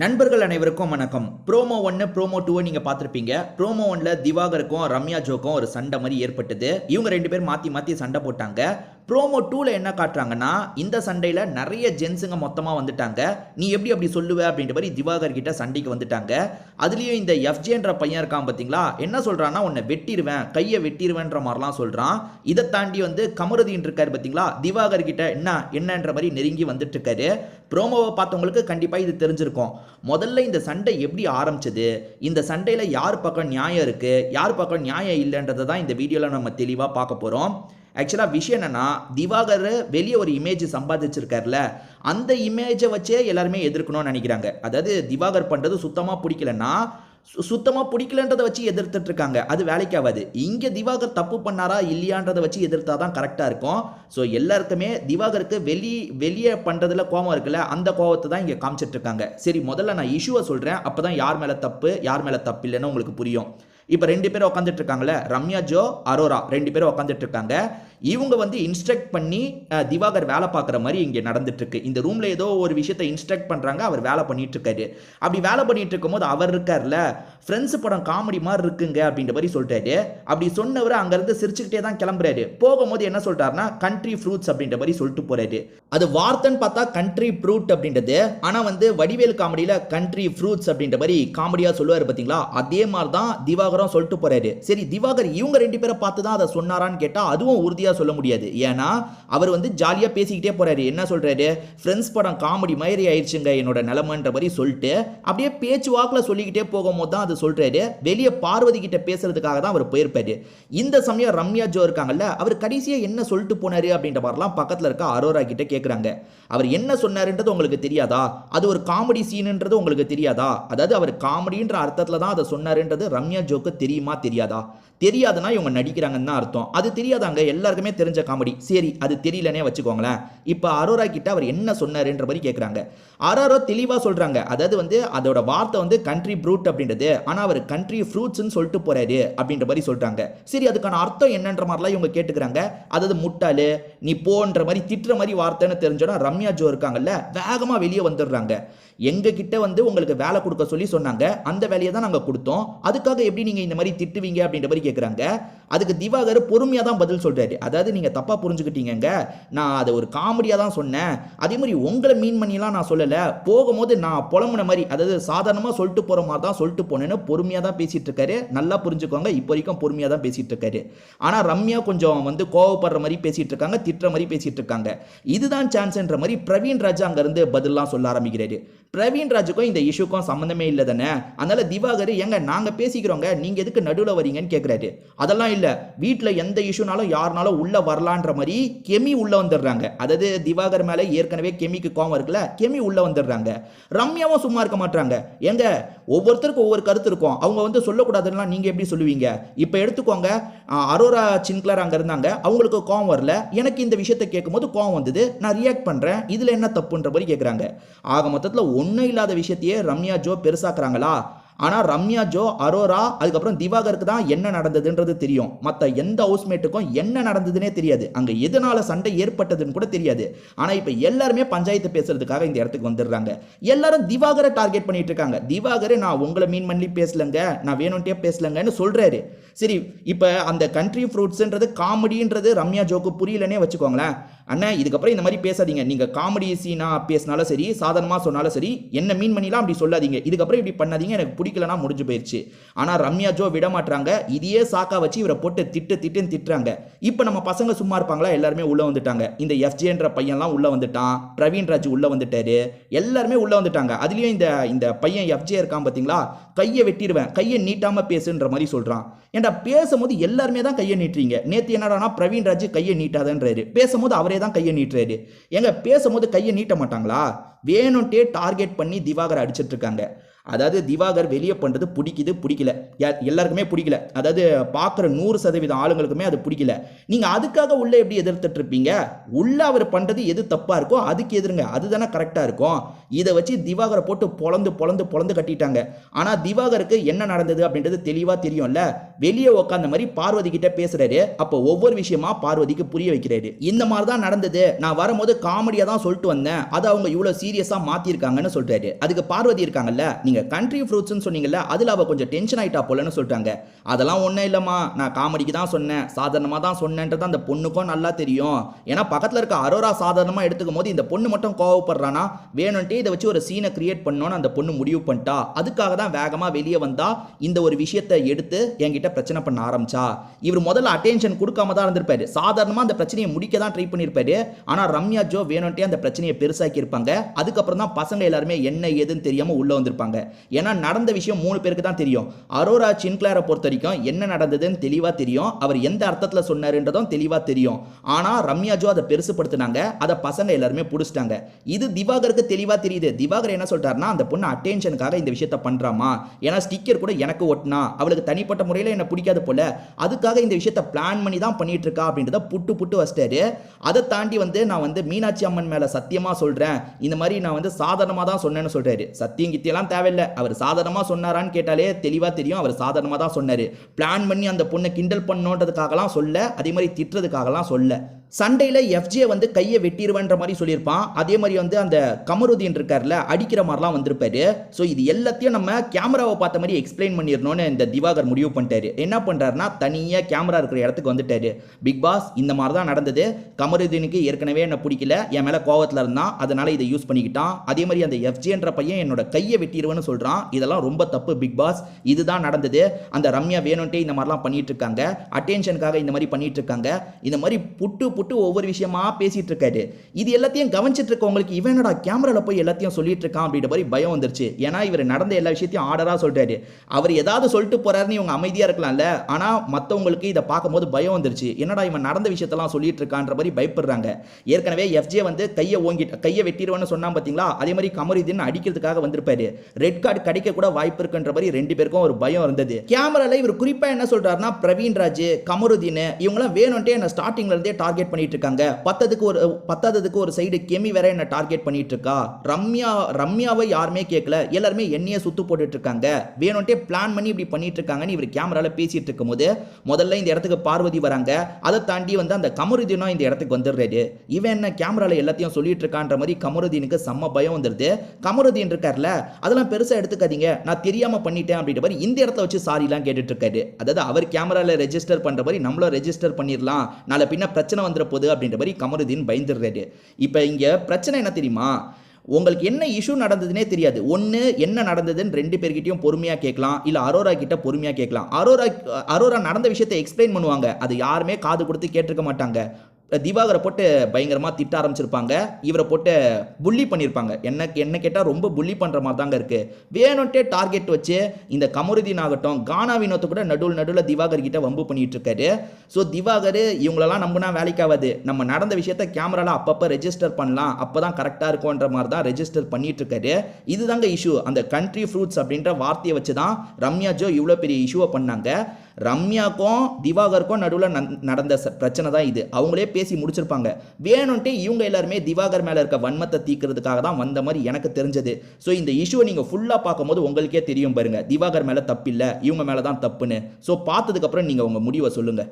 நண்பர்கள் அனைவருக்கும் வணக்கம். ப்ரோமோ 1 ப்ரோமோ 2 நீங்க பார்த்திருப்பீங்க. ப்ரோமோ 1ல திவாகருக்கும் ரம்யா ஜோக்கும் ஒரு சண்டை மாதிரி ஏற்பட்டது. இவங்க ரெண்டு பேரும் மாத்தி மாத்தி சண்டை போட்டாங்க. ப்ரோமோ 2ல என்ன காட்டுறாங்கன்னா, இந்த சண்டையில நிறைய ஜென்ஸுங்க மொத்தமா வந்துட்டாங்க. நீ எப்படி அப்படி சொல்லுவ அப்படின்ற மாதிரி திவாகர் கிட்ட சண்டைக்கு வந்துட்டாங்க. அதுலயும் இந்த எஃப்ஜேன்ற பையன் இருக்கான் பாத்தீங்களா, என்ன சொல்றான்னா உன்னை வெட்டிடுவேன், கையை வெட்டிடுவேன்ற மாதிரிலாம் சொல்றான். இதை தாண்டி வந்து கமருதீன் இருக்காரு பாத்தீங்களா, திவாகர் கிட்ட என்னன்ற மாதிரி நெருங்கி வந்துட்டு இருக்காரு. ப்ரோமோவை பார்த்தவங்களுக்கு கண்டிப்பா இது தெரிஞ்சிருக்கும். முதல்ல இந்த சண்டை எப்படி ஆரம்பிச்சது, இந்த சண்டையில யார் பக்கம் நியாயம் இருக்கு, யார் பக்கம் நியாயம் இல்லைன்றதை தான் இந்த வீடியோல நம்ம தெளிவா பார்க்க போறோம். ஆக்சுவலாக விஷயம் என்னன்னா, திவாகர் வெளியே ஒரு இமேஜ் சம்பாதிச்சிருக்காருல, அந்த இமேஜை வச்சே எல்லாருமே எதிர்க்கணும்னு நினைக்கிறாங்க. அதாவது திவாகர் பண்ணுறது சுத்தமாக பிடிக்கலன்னா, சுத்தமாக பிடிக்கலன்றதை வச்சு எதிர்த்துட்டு இருக்காங்க. அது வேலைக்கு ஆகாது. இங்கே திவாகர் தப்பு பண்ணாரா இல்லையான்றதை வச்சு எதிர்த்தா தான் கரெக்டாக இருக்கும். ஸோ எல்லாருக்குமே திவாகருக்கு வெளியே பண்ணுறதுல கோபம் இருக்குல்ல, அந்த கோபத்தை தான் இங்கே காமிச்சிட்டு இருக்காங்க. சரி, முதல்ல நான் இஷ்யூவை சொல்கிறேன், அப்போ தான் யார் மேலே தப்பு யார் மேலே தப்பு இல்லைன்னு உங்களுக்கு புரியும். இப்போ ரெண்டு பேரும் உட்காந்துட்டு இருக்காங்களே, ரம்யா ஜோ அரோரா ரெண்டு பேரும் உட்காந்துட்டு இருக்காங்க. இவங்க வந்து இன்ஸ்ட்ரக்ட் பண்ணி திவாகர் வேலை பார்க்குற மாதிரி இங்கே நடந்துட்டு இருக்கு. இந்த ரூம்ல ஏதோ ஒரு விஷயத்தை இன்ஸ்ட்ரக்ட் பண்றாங்க, அவர் வேலை பண்ணிட்டு இருக்காரு. அப்படி வேலை பண்ணிட்டு இருக்கும்போது அவர் இருக்கார்ல, ஃப்ரெண்ட்ஸ் படம் காமெடி மாதிரி இருக்குங்க அப்படின்ற மாதிரி சொல்லிட்டாரு. அப்படி சொன்னவர் அங்கிருந்து சிரிச்சுக்கிட்டே தான் கிளம்புறாரு. போகும்போது என்ன சொல்லிட்டாருன்னா, கண்ட்ரி ஃப்ரூட்ஸ் அப்படின்ற மாதிரி சொல்லிட்டு போறாரு. அது வார்த்தைன்னு பார்த்தா கண்ட்ரி ஃப்ரூட் அப்படின்றது, ஆனா வந்து வடிவேல் காமெடியில கண்ட்ரி ஃப்ரூட்ஸ் அப்படின்ற மாதிரி காமெடியா சொல்லுவாரு பாத்தீங்களா, அதே மாதிரி தான் திவாகரும் சொல்லிட்டு போறாரு. சரி, திவாகர் இவங்க ரெண்டு பேரை பார்த்து தான் அதை சொன்னாரான்னு கேட்டா அதுவும் உறுதியா சொல்ல முடியாது. ஏன்னா அவர் வந்து ஜாலியா பேசிக்கிட்டே போறாரு. என்ன சொல்றாரு, ஃப்ரெண்ட்ஸ் படம் காமெடி மாதிரி ஆயிடுச்சுங்க என்னோட நிலைமைன்ற மாதிரி சொல்லிட்டு அப்படியே பேச்சு வாக்கில் சொல்லிக்கிட்டே போகும்போது தான் அது சொல்றாரு. வெளியே பார்வதி கிட்ட பேசுறதுக்காக தான் அவர் போயிருப்பாரு. இந்த சமயம் ரம்யா ஜோ இருக்காங்கல்ல, அவர் கடைசியா என்ன சொல்லிட்டு போனாரு அப்படின்ற மாதிரிலாம் பக்கத்தில் இருக்க அரோரா கிட்ட கேட்குறாங்க. அவர் என்ன சொன்னாருன்றது உங்களுக்கு தெரியாதா, அது ஒரு காமெடி சீனுன்றது உங்களுக்கு தெரியாதா, அதாவது அவர் காமெடின்ற அர்த்தத்தில் தான் அதை சொன்னாருன்றது ரம்யா ஜோக்கு தெரியுமா தெரியாதா, தெரியாதுன்னா இவங்க நடிக்கிறாங்கன்னு தான் அர்த்தம். அது தெரியாதாங்க, எல்லாருக்குமே தெரிஞ்ச காமெடி. சரி, அது தெரியலனே வச்சுக்கோங்களேன். இப்போ அரோரா கிட்ட அவர் என்ன சொன்னாருன்ற மாதிரி கேட்குறாங்க. அரோரா தெளிவாக சொல்றாங்க, அதாவது வந்து அதோட வார்த்தை வந்து கண்ட்ரி ப்ரூட் அப்படின்றது, ஆனால் அவர் கண்ட்ரி ஃப்ரூட்ஸ்ன்னு சொல்லிட்டு போறாரு அப்படின்ற மாதிரி சொல்றாங்க. சரி, அதுக்கான அர்த்தம் என்னன்ற மாதிரிலாம் இவங்க கேட்டுக்கிறாங்க. அதாவது முட்டாளு, நீ போன்ற மாதிரி திட்டுற மாதிரி வார்த்தைன்னு தெரிஞ்சோன்னா ரம்யா ஜோ இருக்காங்கல்ல, வேகமாக வெளியே வந்துடுறாங்க. எங்க கிட்ட வந்து உங்களுக்கு வேலை கொடுக்க சொல்லி சொன்னாங்க, அந்த வேலையை தான் நாங்கள் கொடுத்தோம், அதுக்காக எப்படி நீங்க இந்த மாதிரி திட்டுவீங்க அப்படின்ற மாதிரி கேட்குறாங்க. அதுக்கு திவாகர் பொறுமையாக தான் பதில் சொல்றாரு. அதாவது நீங்க தப்பா புரிஞ்சுக்கிட்டீங்க, நான் அதை ஒரு காமெடியாக தான் சொன்னேன், அதே மாதிரி உங்களை மீன் பண்ணிலாம் நான் சொல்லலை, போகும்போது நான் புலம்புன மாதிரி, அதாவது சாதாரணமாக சொல்லிட்டு போற மாதிரி தான் சொல்லிட்டு போனேன்னு பொறுமையாக தான் பேசிட்டு இருக்காரு. நல்லா புரிஞ்சுக்கோங்க, இப்போ வரைக்கும் பொறுமையாக தான் பேசிட்டு இருக்காரு. ஆனால் ரம்யா கொஞ்சம் வந்து கோவப்படுற மாதிரி பேசிட்டு இருக்காங்க, திட்டுற மாதிரி பேசிட்டு இருக்காங்க. இதுதான் சான்ஸ்ன்ற மாதிரி பிரவீன் ராஜ் அங்கிருந்து பதிலாம் சொல்ல ஆரம்பிக்கிறாரு. பிரவீன் ராஜுக்கும் இந்த இஷ்யூக்கும் சம்பந்தமே இல்லை தானே, அதனால திவாகர் எங்க நாங்க பேசிக்கிறோங்க, நீங்க எதுக்கு நடுவில் வரீங்கன்னு கேட்கிறாரு. அதெல்லாம் இல்ல, வீட்டில் எந்த இஷ்யூனாலும் யாருனாலும் உள்ள வரலான்ற மாதிரி கெமி உள்ள வந்துடுறாங்க. அதாவது திவாகர் மேல ஏற்கனவே கெமிக்கு கோவம் இருக்குல்ல, கெமி உள்ள வந்துடுறாங்க. ரம்யாவும் சும்மா இருக்க மாட்டாங்க. எங்க ஒவ்வொருத்தருக்கும் ஒவ்வொரு கருத்து இருக்கும், அவங்க வந்து சொல்லக்கூடாதுன்னா நீங்க எப்படி சொல்லுவீங்க. இப்ப எடுத்துக்கோங்க, அரோரா சின்க்லர் அங்க இருந்தாங்க, அவங்களுக்கு கோவம் வரல, எனக்கு இந்த விஷயத்தை கேட்கும்போது கோவம் வந்தது, நான் ரியாக்ட் பண்றேன், இதுல என்ன தப்புன்ற மாதிரி கேட்குறாங்க. ஆக மொத்தத்தில் ஒன்றும் இல்லாத விஷயத்தையே ரம்யா ஜோ பெருசாக்குறாங்களா. ஆனால் ரம்யா ஜோ, அரோரா, அதுக்கப்புறம் திவாகருக்கு தான் என்ன நடந்ததுன்றது தெரியும். மற்ற எந்த ஹவுஸ்மேட்டுக்கும் என்ன நடந்ததுன்னே தெரியாது, அங்கே எதனால சண்டை ஏற்பட்டதுன்னு கூட தெரியாது. ஆனால் இப்போ எல்லாருமே பஞ்சாயத்து பேசுறதுக்காக இந்த இடத்துக்கு வந்துடுறாங்க. எல்லாரும் திவாகரை டார்கெட் பண்ணிட்டு இருக்காங்க. திவாகர் நான் உங்களை மீன் பண்ணி பேசலங்க, நான் வேணும்ட்டே பேசலங்கன்னு சொல்றாரு. சரி, இப்போ அந்த கண்ட்ரி ஃப்ரூட்ஸ்ன்றது காமெடின்றது ரம்யா ஜோக்கு புரியலனே வச்சுக்கோங்களேன். அண்ணன் இதுக்கப்புறம் இந்த மாதிரி பேசாதீங்க, நீங்கள் காமெடி சீனா பேசினாலும் சரி, சாதாரணமாக சொன்னாலும் சரி, என்ன மீன் பண்ணிலாம் அப்படி சொல்லாதீங்க, இதுக்கப்புறம் இப்படி பண்ணாதீங்க, எனக்கு பிடிக்கலனா முடிஞ்சு போயிடுச்சு. ஆனால் ரம்யா ஜோ விட மாட்டாங்க, இதையே சாக்கா வச்சு இவரை போட்டு திட்டுறாங்க. இப்போ நம்ம பசங்க சும்மா இருப்பாங்களா, எல்லாருமே உள்ள வந்துட்டாங்க. இந்த எஃப்ஜேன்ற பையன்லாம் உள்ள வந்துட்டான், பிரவீன் ராஜ் உள்ள வந்துட்டாரு, எல்லாருமே உள்ள வந்துட்டாங்க. அதுலேயும் இந்த பையன் எஃப்ஜே இருக்கான் பார்த்தீங்களா, கையை வெட்டிடுவேன், கையை நீட்டாமல் பேசுன்ற மாதிரி சொல்கிறான். ஏன்டா பேசும்போது எல்லாருமே தான் கையை நீட்டுறீங்க, நேற்று என்னடானா பிரவீன் ராஜ் கையை நீட்டாதன்றாரு, பேசும்போது அவரே தான் கையை நீட்டுறாரு. எங்க பேசும்போது கையை நீட்ட மாட்டாங்களா, வேணும்ட்டே டார்கெட் பண்ணி திவாகர் அடிச்சிட்டு இருக்காங்க. அதாவது திவாகர் வெளியே பண்ணுறது பிடிக்கல, எல்லாருக்குமே பிடிக்கல. அதாவது பார்க்குற 100% ஆளுங்களுக்குமே அது பிடிக்கல. நீங்கள் அதுக்காக உள்ள எப்படி எதிர்த்துட்டு இருப்பீங்க? உள்ள அவர் பண்ணுறது எது தப்பாக இருக்கோ அதுக்கு எதிருங்க, அதுதானே கரெக்டாக இருக்கும். இதை வச்சு திவாகரை போட்டு பொழந்து கட்டிட்டாங்க. ஆனால் திவாகருக்கு என்ன நடந்தது அப்படின்றது தெளிவாக தெரியும்ல. வெளியே உட்காந்த மாதிரி பார்வதி கிட்ட பேசுறாரு. அப்போ ஒவ்வொரு விஷயமா பார்வதிக்கு புரிய வைக்கிறாரு. இந்த மாதிரி தான் நடந்தது, நான் வரும்போது காமெடியாக தான் சொல்லிட்டு வந்தேன், அதை அவங்க இவ்வளோ சீரியஸாக மாற்றிருக்காங்கன்னு சொல்றாரு. அதுக்கு பார்வதி இருக்காங்கல்ல, நீங்கள் கண்ட்ரி ஃப்ரூட்ஸ்னு சொன்னீங்கல்ல, அதில் அவள் கொஞ்சம் டென்ஷன் ஆகிட்டா போலன்னு சொல்லிட்டாங்க. அதெல்லாம் ஒன்றும் இல்லைம்மா, நான் காமெடிக்கு தான் சொன்னேன், சாதாரணமாக தான் சொன்னேன்றது அந்த பொண்ணுக்கும் நல்லா தெரியும். ஏன்னா பக்கத்தில் இருக்க அரோரா சாதாரணமாக எடுத்துக்கும் போது இந்த பொண்ணு மட்டும் கோவப்படுறானா, வேணும்ட்டே இதை வச்சு ஒரு சீனை கிரியேட் பண்ணணும்னு அந்த பொண்ணு முடிவு பண்ணிட்டா. அதுக்காக தான் வேகமாக வெளியே வந்தா இந்த ஒரு விஷயத்தை எடுத்து என்கிட்ட பிரச்சனை பண்ண ஆரம்பிச்சா. இவர் முதல்ல அட்டென்ஷன் கொடுக்காம தான் இருந்திருப்பாரு, சாதாரணமாக அந்த பிரச்சனையை முடிக்க தான் ட்ரை பண்ணியிருப்பாரு. ஆனால் ரம்யா ஜோ வேணும்ட்டே அந்த பிரச்சனையை பெருசாக்கி இருப்பாங்க. அதுக்கப்புறம் தான் பசங்க எல்லாருமே என்ன ஏதுன்னு தெரியாமல் உள்ளே வந்திருப்பாங்க. ஏன்னா நடந்த விஷயம் 3 பேருக்கு தான் தெரியும். அரோரா சின்க்ளேரை பொறுத்த வரைக்கும் என்ன நடந்ததுன்னு தெளிவாக தெரியும், அவர் எந்த அர்த்தத்தில் சொன்னாருன்றதும் தெளிவாக தெரியும். ஆனால் ரம்யா ஜோ அதை பெருசுப்படுத்தினாங்க, அதை பசங்க எல்லாருமே பிடிச்சிட்டாங்க. இது திவாகருக்கு தெளிவாக தெரியுது. திவாகர் என்ன சொல்றாருன்னா, அந்த பொண்ணு அட்டென்ஷனுக்காக இந்த விஷயத்தை பண்றாமா, ஏன்னா ஸ்டிக்கர் கூட எனக்கு ஒட்டினா, அவளுக்கு தனிப்பட்ட முறையில் என்ன பிடிக்காது போல, அதுக்காக இந்த விஷயத்தை பிளான் பண்ணி தான் பண்ணிட்டு இருக்கா அப்படின்றத புட்டு வச்சிட்டாரு. அதை தாண்டி நான் மீனாட்சி அம்மன் மேல சத்தியமா சொல்றேன், இந்த மாதிரி நான் சாதாரணமாக தான் சொன்னேன்னு சொல்றாரு. சத்தியம் கித்தியெல்லாம் தேவையில்லை, அவர் சாதாரணமாக சொன்னாரான்னு கேட்டாலே தெளிவாக தெரியும், அவர் சாதாரணமாக தான் சொன்னார். பிளான் பண்ணி அந்த பொண்ணை கிண்டல் பண்ணோன்றதுக்காகலாம் சொல்ல, அதே மாதிரி திட்டுறதுக்காகலாம் சொல்ல. சண்டையில் எஃப்ஜே கையை வெட்டிடுவேன்ற மாதிரி சொல்லியிருப்பான். அதே மாதிரி அந்த கமருதீன் இருக்கார்ல, அடிக்கிற மாதிரிலாம் வந்திருப்பாரு. ஸோ இது எல்லாத்தையும் நம்ம கேமராவை பார்த்த மாதிரி எக்ஸ்பிளைன் பண்ணிடணும்னு இந்த திவாகர் முடிவு பண்ணிட்டாரு. என்ன பண்ணுறாருன்னா, தனியாக கேமரா இருக்கிற இடத்துக்கு வந்துட்டாரு. பிக் பாஸ், இந்த மாதிரி தான் நடந்தது, கமருதீனுக்கு ஏற்கனவே என்ன பிடிக்கல, என் மேலே கோவத்தில் இருந்தான், அதனால இதை யூஸ் பண்ணிக்கிட்டான். அதே மாதிரி அந்த எஃப்ஜேன்ற பையன் என்னோட கையை வெட்டிடுவேன்னு சொல்கிறான். இதெல்லாம் ரொம்ப தப்பு பிக் பாஸ், இதுதான் நடந்தது. அந்த ரம்யா வேணும்ட்டே இந்த மாதிரிலாம் பண்ணிட்டு இருக்காங்க, அட்டென்ஷனுக்காக இந்த மாதிரி பண்ணிட்டு இருக்காங்க. இந்த மாதிரி புட்டு ஒவ்வொரு விஷயமா பேசிட்டு இருக்காரு. இது எல்லாத்தையும் கவனிச்சிட்டு இருக்கவங்களுக்கு இவன் என்னடா கேமரால போய் எல்லாத்தையும் சொல்லிட்டு இருக்கான் அப்படின்ற மாதிரி பயம் வந்துருச்சு. ஏன்னா இவர் நடந்த எல்லா விஷயத்தையும் ஆர்டரா சொல்றாரு. அவர் ஏதாவது சொல்லிட்டு போறாருன்னு இவங்க அமைதியா இருக்கலாம்ல, ஆனா மற்றவங்களுக்கு இதை பார்க்கும்போது பயம் வந்துருச்சு. என்னடா இவன் நடந்த விஷயத்தெல்லாம் சொல்லிட்டு இருக்கான்ற மாதிரி பயப்படுறாங்க. ஏற்கனவே எஃப்ஜே கையை வெட்டிடுவேன்னு சொன்னா பாத்தீங்களா, அதே மாதிரி கமருதீன் அடிக்கிறதுக்காக வந்திருப்பாரு. ரெட் கார்டு கிடைக்க கூட வாய்ப்பு இருக்குன்ற மாதிரி 2 பேருக்கும் ஒரு பயம் இருந்தது. கேமரால இவர் குறிப்பா என்ன சொல்றாருன்னா, பிரவீன் ராஜ், கமருதீன் இவங்களாம் வேணும்ட்டே என்ன ஸ்டார்டிங்ல இருந்தே டார்கெட் பண்ணிட்டு இருக்காங்க. பத்தாததுக்கு ஒரு சைடு கெமி வேற என்ன டார்கெட் பண்ணிட்டு இருக்கா. ரம்யாவை யாருமே கேட்கல, எல்லாருமே என்னையே சுத்து போட்டுட்டு இருக்காங்க, வேணும்ட்டே பிளான் பண்ணி இப்படி பண்ணிட்டு இருக்காங்கன்னு இவர் கேமரால பேசிட்டு இருக்கும்போது முதல்ல இந்த இடத்துக்கு பார்வதி வராங்க. அதை தாண்டி அந்த கமருதீனும் இந்த இடத்துக்கு வந்துடுறாரு. இவன் என்ன கேமரால எல்லாத்தையும் சொல்லிட்டு இருக்கான்ற மாதிரி கமருதீனுக்கு செம்ம பயம் வந்துருது. கமருதீன் இருக்கார்ல, அதெல்லாம் பெருசா எடுத்துக்காதீங்க, நான் தெரியாம பண்ணிட்டேன் அப்படின்ற மாதிரி இந்த இடத்துல வச்சு சாரிலாம் கேட்டுட்டு இருக்காரு. அதாவது அவர் கேமரால ரெஜிஸ்டர் பண்ற மாதிரி நம்மளும் ரெஜிஸ்டர் பண்ணிடலாம், நாளை பின்ன பிரச்சனை வந்துற போது அப்படின்ற மாதிரி கமருதீன் பயந்துடுறாரு. இப்போ இங்க பிரச்சனை என்ன தெரியுமா, உங்களுக்கு என்ன இஷ்யூ நடந்ததுன்னே தெரியாது. ஒன்று என்ன நடந்ததுன்னு 2 பேர்கிட்டையும் பொறுமையாக கேட்கலாம், இல்லை அரோரா கிட்ட பொறுமையாக கேட்கலாம். அரோரா நடந்த விஷயத்தை எக்ஸ்பிளைன் பண்ணுவாங்க, அது யாருமே காது கொடுத்து கேட்டிருக்க மாட்டாங்க. திவாகரை போட்டு பயங்கரமாக திட்ட ஆரம்பிச்சிருப்பாங்க, இவரை போட்டு புள்ளி பண்ணியிருப்பாங்க. என்ன கேட்டால் ரொம்ப புள்ளி பண்ணுற மாதிரி தாங்க இருக்குது. வேணும்ட்டே டார்கெட் வச்சு இந்த கமருதீன் ஆகட்டும், கானா வினோத்தை கூட நடுவில் திவாகர் கிட்ட வம்பு பண்ணிட்டு இருக்காரு. ஸோ திவாகர் இவங்களெல்லாம் நம்பினா வேலைக்காகாது, நம்ம நடந்த விஷயத்த கேமராவில் அப்பப்போ ரெஜிஸ்டர் பண்ணலாம், அப்போ தான் கரெக்டாக இருக்கும்ன்ற மாதிரி தான் ரெஜிஸ்டர் பண்ணிட்டு இருக்காரு. இதுதாங்க இஷ்யூ. அந்த கண்ட்ரி ஃப்ரூட்ஸ் அப்படின்ற வார்த்தையை வச்சு தான் ரம்யா ஜோ இவ்வளோ பெரிய இஷ்யூவை பண்ணாங்க. ரம்யாக்கும் திவாகருக்கும் நடுவில் நடந்த பிரச்சனை தான் இது. அவங்களே பேசி முடிச்சிருப்பாங்க. வேணும்ட்டே இவங்க எல்லாருமே திவாகர் மேலே இருக்க வன்மத்தை தீர்க்கிறதுக்காக தான் வந்த மாதிரி எனக்கு தெரிஞ்சது. ஸோ இந்த இஷ்யூவை நீங்கள் ஃபுல்லாக பார்க்கும்போது உங்களுக்கே தெரியும் பாருங்க, திவாகர் மேலே தப்பு இல்லை, இவங்க மேலே தான் தப்புன்னு. ஸோ பார்த்ததுக்கப்புறம் நீங்கள் உங்கள் முடிவை சொல்லுங்கள்.